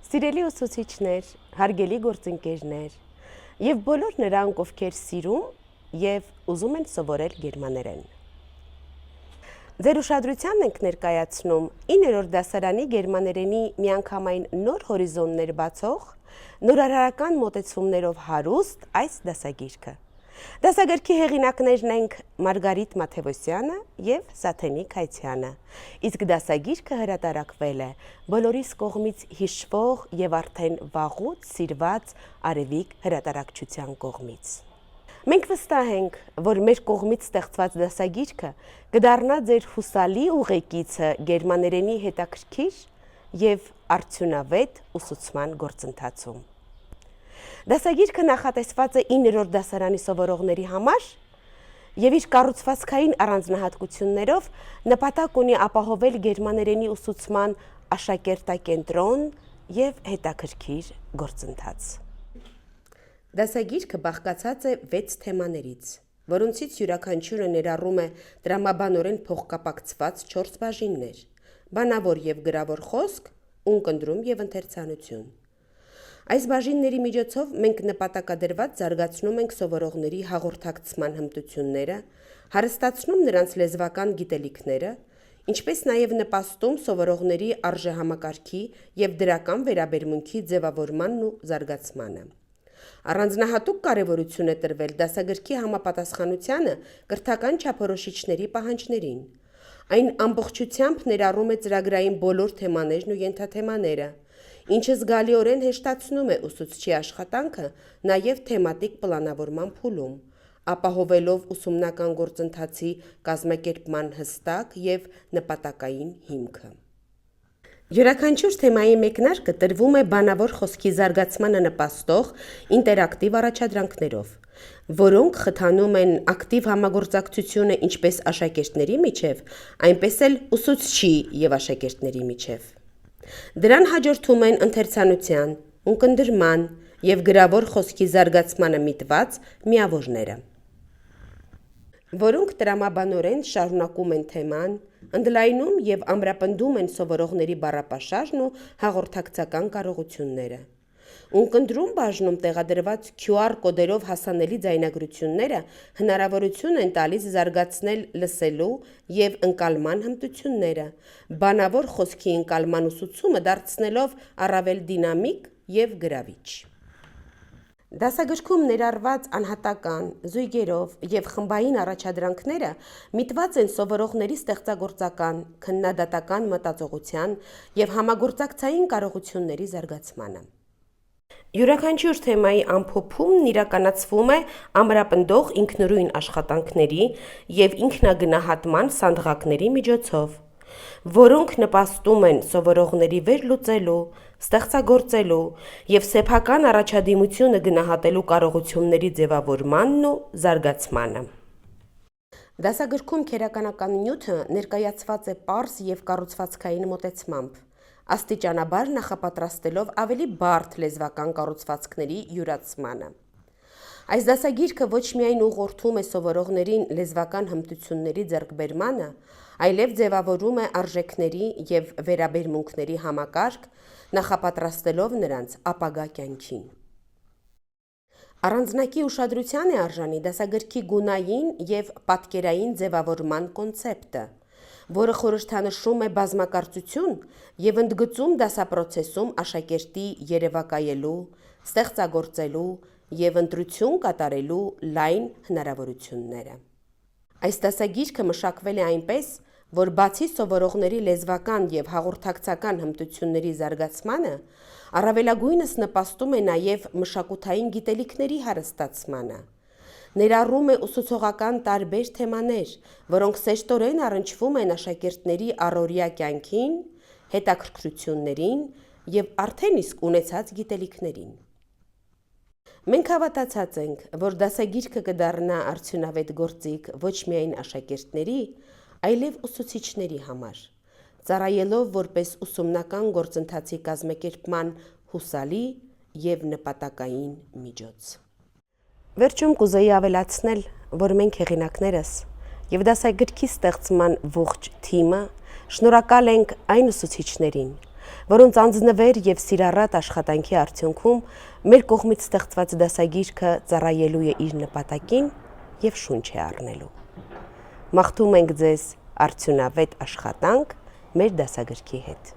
Սիրելի ուսուցիչներ, հարգելի գործընկերներ եւ բոլոր նրանք, ովքեր սիրում եւ ուզում են սովորել գերմաներեն։ Ձեր ուշադրությանն ենք ներկայացնում 9-րդ դասարանի գերմաներենի միանգամայն նոր հորիզոններ բացող, նորարարական մոտեցումներով հարուստ այս դասագիրքը։ Դասագրքի հեղինակներն ենք Մարգարիտ Մաթևոսյանը եւ Սաթենիկ Հայցյանը, իսկ դասագիրքը հրատարակվել է բոլորիս կողմից հիշվող եւ արդեն վաղուց սիրված Արևիկ հրատարակչության կողմից։ Մենք վստահ ենք, որ մեր կողմից ստեղծված դասագիրքը կդառնա ձեր հուսալի ուղեկիցը գերմաներենի հետաքրքիր եւ արդյունավետ ուսուցման գործընթացում։ Դասագիրքը նախատեսված է 9-րդ դասարանի սովորողների համար եւ իր կառուցվածքային առանձնահատկություններով նպատակ ունի ապահովել գերմաներենի ուսուցման աշակերտակենտրոն եւ հետաքրքիր գործընթաց։ Դասագիրքը բաղկացած է 6 թեմաներից, որոնցից յուրաքանչյուրը ներառում է տրամաբանորեն փոխկապակցված 4 բաժիններ՝ բանավոր եւ գրավոր խոսք, ունկնդրում եւ ընթերցանություն։ Այս բաժինների միջոցով մենք նպատակադրված զարգացնում ենք սովորողների հաղորդակցման հմտությունները, հարստացնում նրանց լեզվական գիտելիքները, ինչպես նաև նպաստում սովորողների արժեհամակարգի եւ դրական վերաբերմունքի ձևավորմանն ու զարգացմանը։ Առանձնահատուկ կարևորություն է տրվել դասագրքի համապատասխանությանը կրթական չափորոշիչների պահանջներին։ Այն ամբողջությամբ ներառում է ծրագրային բոլոր թեմաներն ու ենթաթեմաները, ինչը զգալիորեն հեշտացնում է ուսուցչի աշխատանքը նաև թեմատիկ պլանավորման փուլում, ապահովելով ուսումնական գործընթացի կազմակերպման հստակ եւ նպատակային հիմքը։ Յուրաքանչյուր թեմայի մեկնարկը տրվում է բանավոր խոսքի զարգացմանը նպաստող ինտերակտիվ առաջադրանքներով, որոնք խթանում են ակտիվ համագործակցությունը ինչպես աշակերտների միջև, այնպես էլ ուսուցչի եւ աշակերտների միջև։ Դրան հաջորդում են ընթերցանության, ունկնդրման եւ գրավոր խոսքի զարգացմանը միտված միավորները, որոնք տրամաբանորեն շարունակում են թեման, ընդլայնում եւ ամրապնդում են սովորողների բառապաշարն ու հաղորդակցական կարողությունները։ Ունկնդրում բաժնում տեղադրված QR կոդերով հասանելի ձայնագրությունները հնարավորություն են տալիս զարգացնել լսելու եւ ընկալման հմտությունները, բանավոր խոսքի ընկալման ուսուցումը դարձնելով առավել դինամիկ եւ գրավիչ։ Դասագրքում ներառված անհատական, զույգերով եւ խմբային առաջադրանքները միտված են սովորողների ստեղծագործական, քննադատական մտածողության եւ համագործակցային կարողությունների զարգացմանը։ Յուրաքանչյուր թեմայի ամփոփումն իրականացվում է ամրապնդող ինքնուրույն աշխատանքների եւ ինքնագնահատման սանդղակների միջոցով, որոնք նպաստում են սովորողների վերլուծելու, ստեղծագործելու եւ սեփական առաջադիմությունը գնահատելու կարողությունների ձևավորմանն ու զարգացմանը։ Դասագրքում քերականական նյութը ներկայացված է պարզ եւ կառուցվածքային մոտեցմամբ, աստիճանաբար նախապատրաստելով ավելի բարդ լեզվական կառուցվածքների յուրացմանը։ Այս դասագիրքը ոչ միայն ուղղորդում է սովորողներին լեզվական հմտությունների ձեռքբերմանը, այլև ձևավորում է արժեքների եւ վերաբերմունքների համակարգ, նախապատրաստելով նրանց ապագա կյանքին։ Առանձնակի ուշադրության է արժանի դասագրքի գունային եւ պատկերային ձևավորման կոնցեպտը, որը խորհրդանշում է բազմակարծություն եւ ընդգծում դասապրոցեսում աշակերտի երևակայելու, ստեղծագործելու եւ ընտրություն կատարելու լայն հնարավորությունները։ Այս դասագիրքը մշակվել է այնպես, որ բացի սովորողների լեզվական եւ հաղորդակցական հմտությունների զարգացմանը, առավելագույնս նպաստում է նաեւ մշակութային գիտելիքների հարստացմանը։ Ներառում է ուսուցողական տարբեր թեմաներ, որոնք սեշտորեն առնչվում են աշակերտների առօրյա կյանքին, հետաքրքրություններին եւ արդեն իսկ ունեցած գիտելիքներին։ Մենք հավատացած ենք, որ դասագիրքը կդառնա արդյունավետ գործիք ոչ միայն աշակերտների, այլև ուսուցիչների համար, ծառայելով որպես ուսումնական գործընթացի կազմակերպման հուսալի եւ նպատակային միջոց։ Վերջում կուզեի ավելացնել, որ մենք հեղինակներս եւ դասագրքի ստեղծման ողջ թիմը շնորհակալ ենք այն ուսուցիչներին, որոնց անձնվեր և սիրառատ աշխատանքի արդյունքում մեր կողմից ստեղծված դասագիրքը ծառայելու է իր նպատակին և շունչ է առնելու։ Մաղթում ենք ձեզ արդյունավետ աշխատանք մեր դասագրքի հետ։